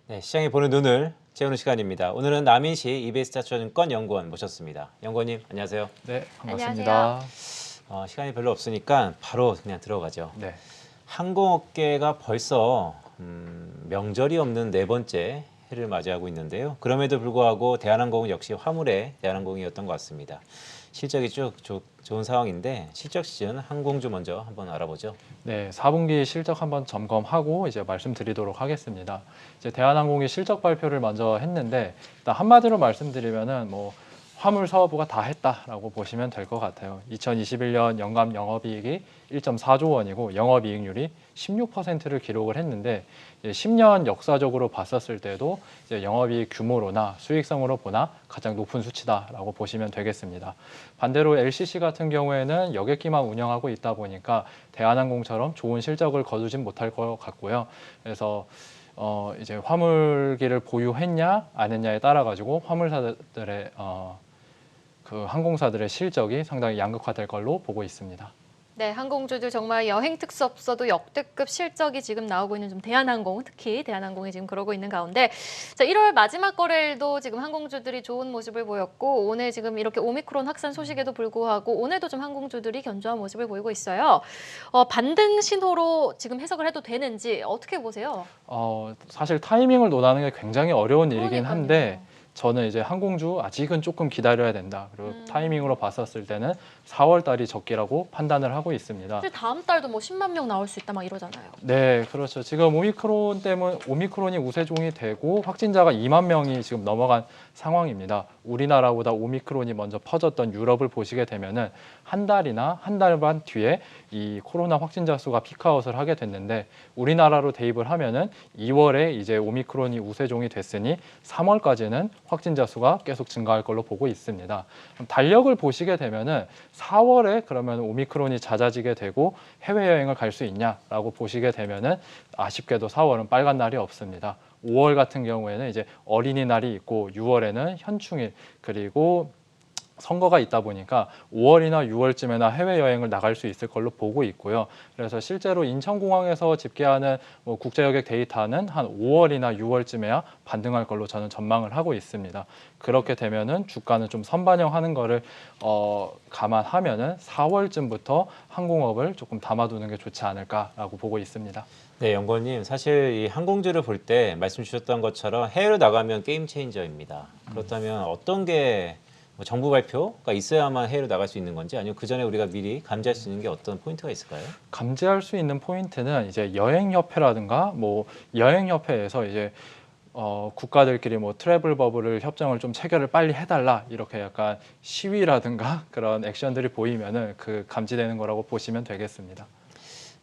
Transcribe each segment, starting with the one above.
네, 시장에 보는 눈을 채우는 시간입니다. 오늘은 남인시 이베스타증권 연구원 모셨습니다. 연구원님, 안녕하세요. 네, 안녕하세요. 반갑습니다. 시간이 별로 없으니까 바로 그냥 들어가죠. 네, 항공업계가 벌써 명절이 없는 네 번째 해를 맞이하고 있는데요. 그럼에도 불구하고 대한항공은 역시 화물의 대한항공이었던 것 같습니다. 실적이 쭉 좋은 상황인데 실적 시즌 항공주 먼저 한번 알아보죠. 네, 4분기 실적 한번 점검하고 이제 말씀드리도록 하겠습니다. 이제 대한항공이 실적 발표를 먼저 했는데 일단 한마디로 말씀드리면은 화물 사업부가 다 했다라고 보시면 될 것 같아요. 2021년 연간 영업이익이 1.4조 원이고 영업이익률이 16%를 기록을 했는데 10년 역사적으로 봤었을 때도 이제 영업이익 규모로나 수익성으로 보나 가장 높은 수치다라고 보시면 되겠습니다. 반대로 LCC 같은 경우에는 여객기만 운영하고 있다 보니까 대한항공처럼 좋은 실적을 거두진 못할 것 같고요. 그래서 이제 화물기를 보유했냐 안 했냐에 따라 가지고 화물사들의 그 항공사들의 실적이 상당히 양극화될 걸로 보고 있습니다. 네, 항공주들 정말 여행 특수 없어도 역대급 실적이 지금 나오고 있는 좀 대한항공, 특히 대한항공이 지금 그러고 있는 가운데 자, 1월 마지막 거래일도 지금 항공주들이 좋은 모습을 보였고 오늘 지금 이렇게 오미크론 확산 소식에도 불구하고 오늘도 좀 항공주들이 견조한 모습을 보이고 있어요. 반등 신호로 지금 해석을 해도 되는지 어떻게 보세요? 사실 타이밍을 논하는 게 굉장히 어려운 일이긴 그러니까요. 한데 저는 이제 항공주 아직은 조금 기다려야 된다. 그리고 타이밍으로 봤었을 때는 4월 달이 적기라고 판단을 하고 있습니다. 사실 다음 달도 뭐 10만 명 나올 수 있다 막 이러잖아요. 네, 그렇죠. 지금 오미크론이 우세종이 되고 확진자가 2만 명이 지금 넘어간 상황입니다. 우리나라보다 오미크론이 먼저 퍼졌던 유럽을 보시게 되면은 한 달이나 한 달 반 뒤에 이 코로나 확진자 수가 피크아웃을 하게 됐는데 우리나라로 대입을 하면은 2월에 이제 오미크론이 우세종이 됐으니 3월까지는 확진자 수가 계속 증가할 걸로 보고 있습니다. 그럼 달력을 보시게 되면은 4월에 그러면 오미크론이 잦아지게 되고 해외여행을 갈 수 있냐라고 보시게 되면은 아쉽게도 4월은 빨간 날이 없습니다. 5월 같은 경우에는 이제 어린이날이 있고 6월에는 현충일 그리고 선거가 있다 보니까 5월이나 6월쯤에나 해외여행을 나갈 수 있을 걸로 보고 있고요. 그래서 실제로 인천공항에서 집계하는 국제여객 데이터는 한 5월이나 6월쯤에야 반등할 걸로 저는 전망을 하고 있습니다. 그렇게 되면은 주가는 좀 선반영하는 거를 감안하면은 4월쯤부터 항공업을 조금 담아두는 게 좋지 않을까라고 보고 있습니다. 네, 연구원님, 사실 이 항공주를 볼 때 말씀 주셨던 것처럼 해외로 나가면 게임 체인저입니다. 그렇다면 어떤 게 정부 발표가 있어야만 해외로 나갈 수 있는 건지 아니면 그 전에 우리가 미리 감지할 수 있는 게 어떤 포인트가 있을까요? 감지할 수 있는 포인트는 이제 여행협회라든가 여행협회에서 이제 국가들끼리 트래블 버블을 협정을 좀 체결을 빨리 해달라 이렇게 약간 시위라든가 그런 액션들이 보이면은 그 감지되는 거라고 보시면 되겠습니다.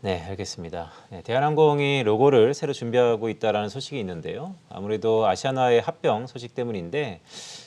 네, 알겠습니다. 네, 대한항공이 로고를 새로 준비하고 있다는 소식이 있는데요. 아무래도 아시아나의 합병 소식 때문인데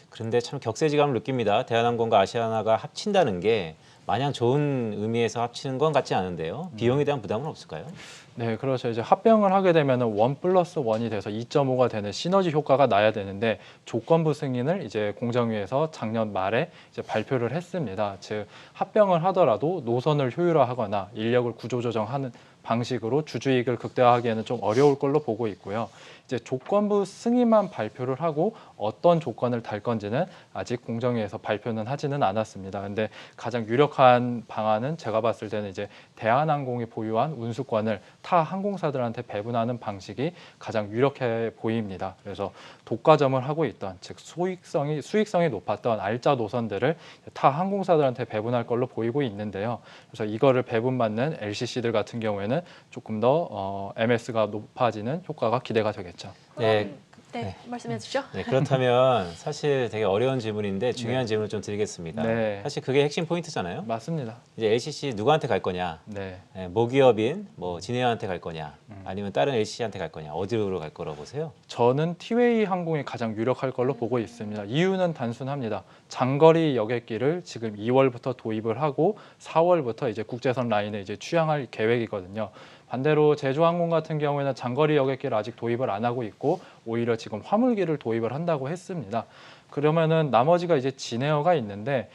그런데 참 격세지감을 느낍니다. 대한항공과 아시아나가 합친다는 게 마냥 좋은 의미에서 합치는 건 같지 않은데요. 비용에 대한 부담은 없을까요? 네, 그렇죠. 이제 합병을 하게 되면은 1+1이 돼서 2.5가 되는 시너지 효과가 나야 되는데 조건부 승인을 이제 공정위에서 작년 말에 이제 발표를 했습니다. 즉 합병을 하더라도 노선을 효율화하거나 인력을 구조조정하는 방식으로 주주이익을 극대화하기에는 좀 어려울 걸로 보고 있고요. 이제 조건부 승인만 발표를 하고 어떤 조건을 달 건지는 아직 공정위에서 발표는 하지는 않았습니다. 근데 가장 유력한 방안은 제가 봤을 때는 이제 대한항공이 보유한 운수권을 타 항공사들한테 배분하는 방식이 가장 유력해 보입니다. 그래서 독과점을 하고 있던 즉 수익성이 높았던 알짜 노선들을 타 항공사들한테 배분할 걸로 보이고 있는데요. 그래서 이거를 배분받는 LCC들 같은 경우에는 조금 더 MS가 높아지는 효과가 기대가 되겠죠. 네, 네, 말씀해 주시죠. 네, 그렇다면 사실 되게 어려운 질문인데 중요한 네. 질문을 좀 드리겠습니다. 네. 사실 그게 핵심 포인트잖아요. 맞습니다. 이제 LCC 누구한테 갈 거냐? 네. 모기업인 진해안한테 갈 거냐? 아니면 다른 LCC한테 갈 거냐? 어디로 갈 거라고 보세요? 저는 티웨이 항공이 가장 유력할 걸로 보고 있습니다. 이유는 단순합니다. 장거리 여객기를 지금 2월부터 도입을 하고 4월부터 이제 국제선 라인에 이제 취항할 계획이거든요. 반대로 제주항공 같은 경우에는 장거리 여객기를 아직 도입을 안 하고 있고 오히려 지금 화물기를 도입을 한다고 했습니다. 그러면은 나머지가 이제 진에어가 있는데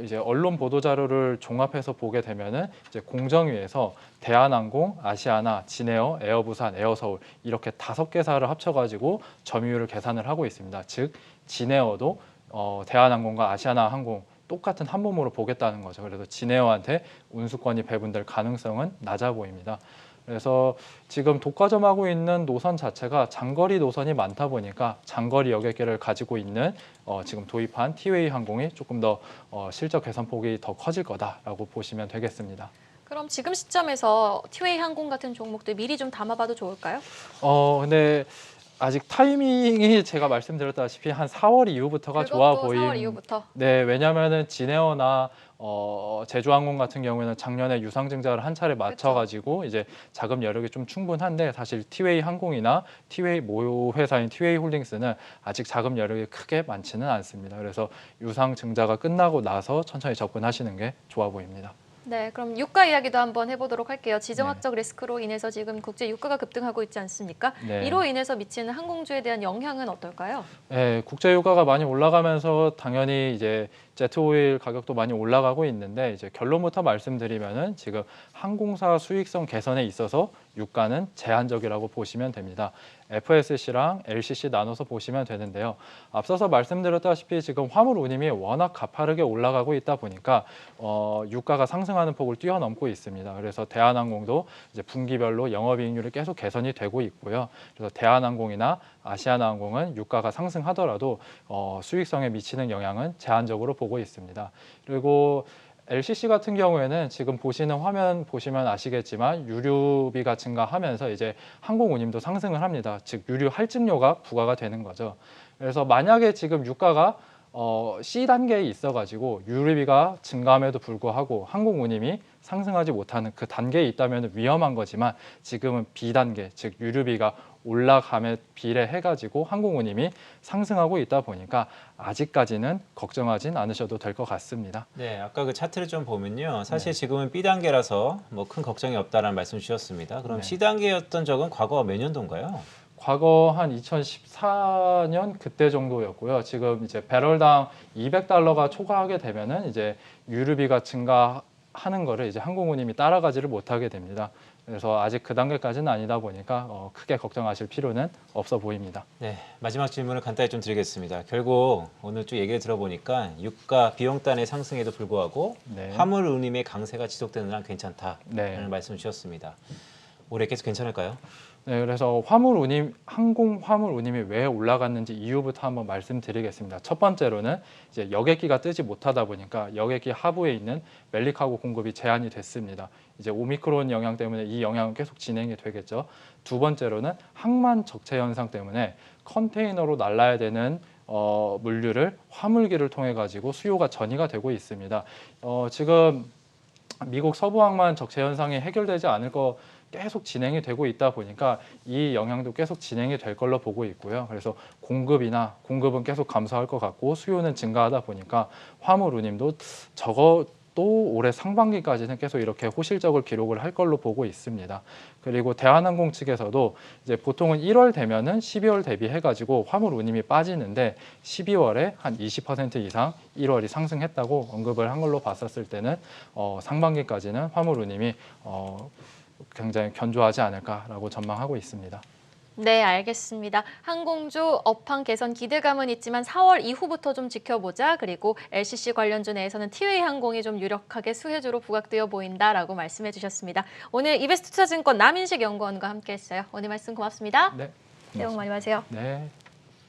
이제 언론 보도 자료를 종합해서 보게 되면은 이제 공정위에서 대한항공, 아시아나, 진에어, 에어부산, 에어서울 이렇게 5개사를 합쳐가지고 점유율을 계산을 하고 있습니다. 즉 진에어도 대한항공과 아시아나항공 똑같은 한 몸으로 보겠다는 거죠. 그래서 진에어한테 운수권이 배분될 가능성은 낮아 보입니다. 그래서 지금 독과점하고 있는 노선 자체가 장거리 노선이 많다 보니까 장거리 여객기를 가지고 있는 지금 도입한 티웨이 항공이 조금 더 실적 개선폭이 더 커질 거다라고 보시면 되겠습니다. 그럼 지금 시점에서 티웨이 항공 같은 종목들 미리 좀 담아봐도 좋을까요? 근데 아직 타이밍이 제가 말씀드렸다시피 한 4월 이후부터가 좋아 그것도 보임. 4월 이후부터. 네, 왜냐하면은 진에어나 제주항공 같은 경우에는 작년에 유상증자를 한 차례 맞춰가지고 이제 자금 여력이 좀 충분한데 사실 티웨이 항공이나 티웨이 모유 회사인 티웨이 홀딩스는 아직 자금 여력이 크게 많지는 않습니다. 그래서 유상증자가 끝나고 나서 천천히 접근하시는 게 좋아 보입니다. 네, 그럼 유가 이야기도 한번 해보도록 할게요. 지정학적 리스크로 인해서 지금 국제 유가가 급등하고 있지 않습니까? 네. 이로 인해서 미치는 항공주에 대한 영향은 어떨까요? 네, 국제 유가가 많이 올라가면서 당연히 이제 제트 오일 가격도 많이 올라가고 있는데 이제 결론부터 말씀드리면은 지금 항공사 수익성 개선에 있어서 유가는 제한적이라고 보시면 됩니다. FSC랑 LCC 나눠서 보시면 되는데요. 앞서서 말씀드렸다시피 지금 화물 운임이 워낙 가파르게 올라가고 있다 보니까 유가가 상승하는 폭을 뛰어넘고 있습니다. 그래서 대한항공도 이제 분기별로 영업이익률이 계속 개선이 되고 있고요. 그래서 대한항공이나 아시아나항공은 유가가 상승하더라도 수익성에 미치는 영향은 제한적으로 보고 있습니다. 그리고 LCC 같은 경우에는 지금 보시는 화면 보시면 아시겠지만 유류비가 증가하면서 이제 항공 운임도 상승을 합니다. 즉 유류 할증료가 부과가 되는 거죠. 그래서 만약에 지금 유가가 C 단계에 있어가지고 유류비가 증가함에도 불구하고 항공 운임이 상승하지 못하는 그 단계에 있다면 위험한 거지만 지금은 B 단계, 즉 유류비가 올라감에 비례해가지고 항공 운임이 상승하고 있다 보니까 아직까지는 걱정하진 않으셔도 될 것 같습니다. 네, 아까 그 차트를 좀 보면요. 사실 지금은 B 단계라서 뭐 큰 걱정이 없다라는 말씀 주셨습니다. 그럼 네. C 단계였던 적은 과거 몇 년도인가요? 과거 한 2014년 그때 정도였고요. 지금 이제 배럴당 $200가 초과하게 되면은 이제 유류비가 증가하는 거를 이제 항공운임이 따라가지를 못하게 됩니다. 그래서 아직 그 단계까지는 아니다 보니까 크게 걱정하실 필요는 없어 보입니다. 네, 마지막 질문을 간단히 좀 드리겠습니다. 결국 오늘 쭉 얘기를 들어보니까 유가 비용단의 상승에도 불구하고 네. 화물 운임의 강세가 지속되는 한 괜찮다라는 네. 말씀 주셨습니다. 올해 계속 괜찮을까요? 네, 그래서 항공 화물 운임이 왜 올라갔는지 이유부터 한번 말씀드리겠습니다. 첫 번째로는 이제 여객기가 뜨지 못하다 보니까 여객기 하부에 있는 멜리카고 공급이 제한이 됐습니다. 이제 오미크론 영향 때문에 이 영향은 계속 진행이 되겠죠. 두 번째로는 항만 적체 현상 때문에 컨테이너로 날라야 되는 물류를 화물기를 통해 가지고 수요가 전이가 되고 있습니다. 지금 미국 서부항만 적체 현상이 해결되지 않을 거 계속 진행이 되고 있다 보니까 이 영향도 계속 진행이 될 걸로 보고 있고요. 그래서 공급은 계속 감소할 것 같고 수요는 증가하다 보니까 화물 운임도 적어도 올해 상반기까지는 계속 이렇게 호실적을 기록을 할 걸로 보고 있습니다. 그리고 대한항공 측에서도 이제 보통은 1월 되면은 12월 대비해가지고 화물 운임이 빠지는데 12월에 한 20% 이상 1월이 상승했다고 언급을 한 걸로 봤었을 때는 상반기까지는 화물 운임이 굉장히 견조하지 않을까라고 전망하고 있습니다. 네, 알겠습니다. 항공주 업황 개선 기대감은 있지만 4월 이후부터 좀 지켜보자. 그리고 LCC 관련주 내에서는 티웨이 항공이 좀 유력하게 수혜주로 부각되어 보인다라고 말씀해 주셨습니다. 오늘 이베스트 투자증권 남인식 연구원과 함께했어요. 오늘 말씀 고맙습니다. 네, 새해 복 많이 받으세요. 네.